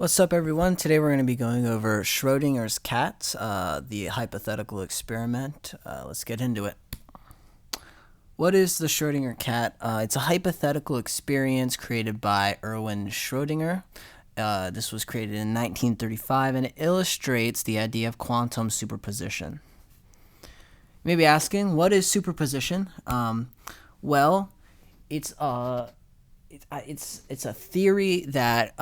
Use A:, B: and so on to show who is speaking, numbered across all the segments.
A: What's up, everyone? Today we're going to be going over Schrödinger's cat, the hypothetical experiment. Let's get into it. What is the Schrödinger cat? It's a hypothetical experience created by Erwin Schrödinger. This was created in 1935, and it illustrates the idea of quantum superposition. You may be asking, what is superposition? Well, it's a theory that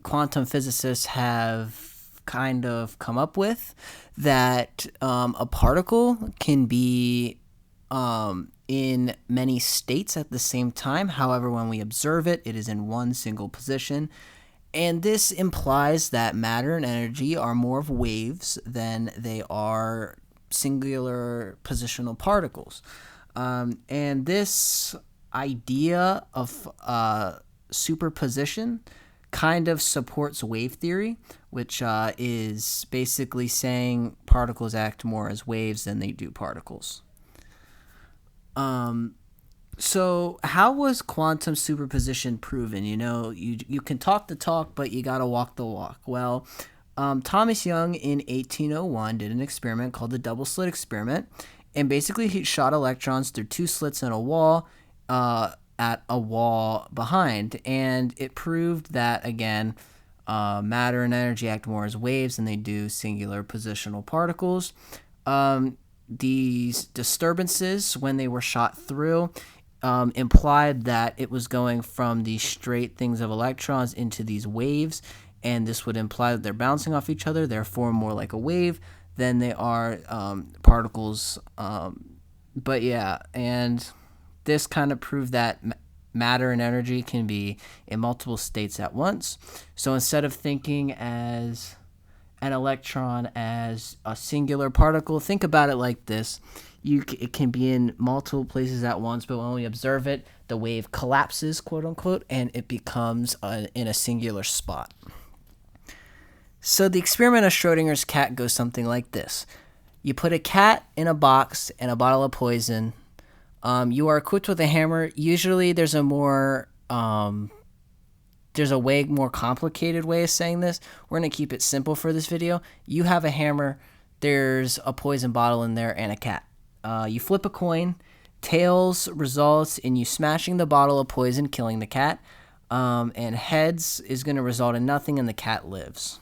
A: quantum physicists have kind of come up with, that a particle can be in many states at the same time. However, when we observe it, it is in one single position. And this implies that matter and energy are more of waves than they are singular positional particles. And this idea of superposition kind of supports wave theory, which is basically saying particles act more as waves than they do particles. So how was quantum superposition proven? You know, you can talk the talk, but you gotta walk the walk. Well, Thomas Young in 1801 did an experiment called the double slit experiment, and basically he shot electrons through two slits in a wall at a wall behind, and it proved that, again, matter and energy act more as waves than they do singular positional particles. These disturbances, when they were shot through, implied that it was going from these straight things of electrons into these waves, and this would imply that they're bouncing off each other, therefore more like a wave than they are particles. But yeah, and this kind of proved that matter and energy can be in multiple states at once. So instead of thinking as an electron as a singular particle, think about it like this. It can be in multiple places at once, but when we observe it, the wave collapses, quote unquote, and it becomes in a singular spot. So the experiment of Schrödinger's cat goes something like this. You put a cat in a box and a bottle of poison. You are equipped with a hammer. Usually there's a way more complicated way of saying this. We're going to keep it simple for this video. You have a hammer, there's a poison bottle in there, and a cat. You flip a coin. Tails results in you smashing the bottle of poison, killing the cat. And heads is going to result in nothing, and the cat lives.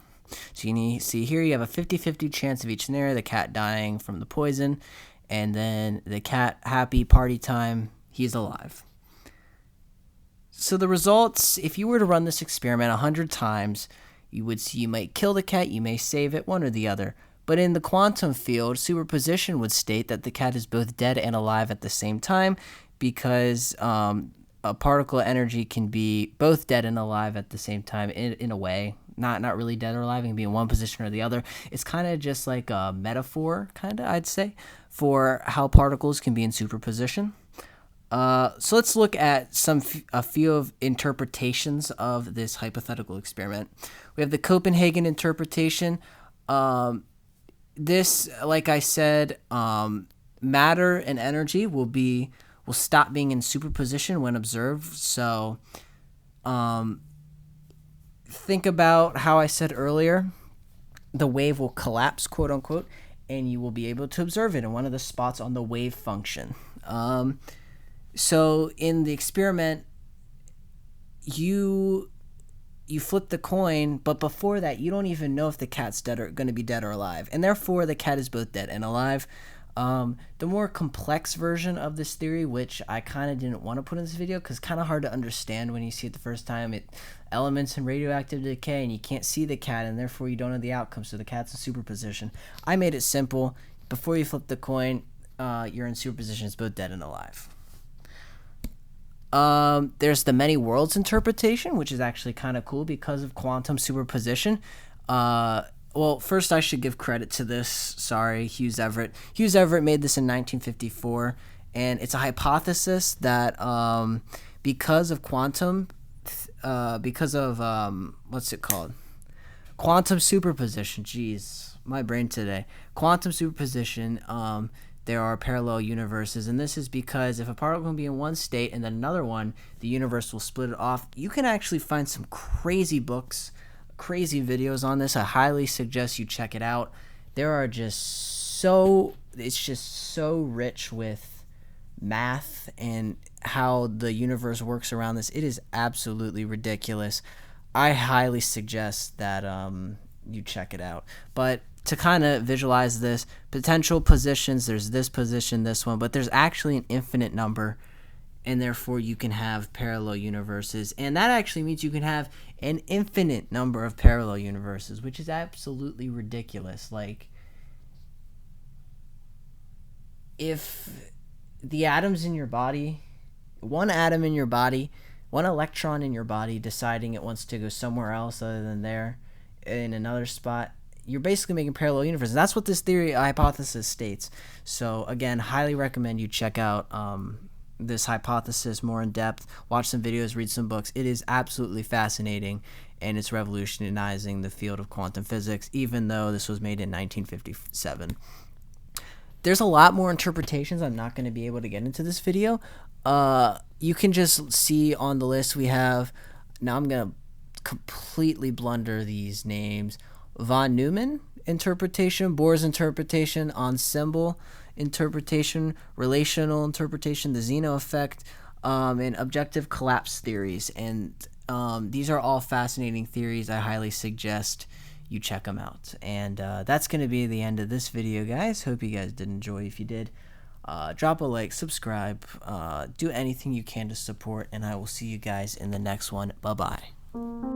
A: So you see here you have a 50-50 chance of each scenario, the cat dying from the poison, and then the cat, happy, party time, he's alive. So the results, if you were to run this experiment 100 times, you would see you might kill the cat, you may save it, one or the other. But in the quantum field, superposition would state that the cat is both dead and alive at the same time, because a particle energy can be both dead and alive at the same time in a way. Not really dead or alive, it can be in one position or the other. It's kind of just like a metaphor, I'd say, for how particles can be in superposition. So let's look at a few of interpretations of this hypothetical experiment. We have the Copenhagen interpretation. This, like I said, matter and energy will stop being in superposition when observed. So, think about how I said earlier, the wave will collapse, quote unquote, and you will be able to observe it in one of the spots on the wave function. So in the experiment, you flip the coin, but before that, you don't even know if the cat's dead or going to be dead or alive, and therefore the cat is both dead and alive. The more complex version of this theory, which I kind of didn't want to put in this video because it's kind of hard to understand when you see it the first time, elements in radioactive decay, and you can't see the cat, and therefore you don't know the outcome, so the cat's in superposition. I made it simple. Before you flip the coin, you're in superposition. It's both dead and alive. There's the many worlds interpretation, which is actually kind of cool because of quantum superposition. Well, first I should give credit to this. Sorry, Hughes Everett. Hughes Everett made this in 1954, and it's a hypothesis that because of quantum superposition. Jeez, my brain today. Quantum superposition. There are parallel universes, and this is because if a particle can be in one state and then another one, the universe will split it off. You can actually find some crazy books crazy videos on this. I highly suggest you check it out. There are it's just so rich with math and how the universe works around this. It is absolutely ridiculous. I highly suggest that you check it out. But to kind of visualize this, potential positions, there's this position, this one, but there's actually an infinite number, and therefore you can have parallel universes. And that actually means you can have an infinite number of parallel universes, which is absolutely ridiculous. Like, if the atoms in your body, one atom in your body, one electron in your body deciding it wants to go somewhere else other than there in another spot, you're basically making parallel universes. That's what this theory hypothesis states. So again, highly recommend you check out this hypothesis more in depth, watch some videos, read some books. It is absolutely fascinating, and it's revolutionizing the field of quantum physics, even though this was made in 1957. There's a lot more interpretations. I'm not going to be able to get into this video. You can just see on the list we have, now I'm going to completely blunder these names, von Neumann interpretation, Bohr's interpretation, ensemble interpretation, relational interpretation, the Zeno effect, and objective collapse theories. And these are all fascinating theories. I highly suggest you check them out. And that's going to be the end of this video, guys. Hope you guys did enjoy. If you did, drop a like, subscribe, do anything you can to support, and I will see you guys in the next one. Bye-bye.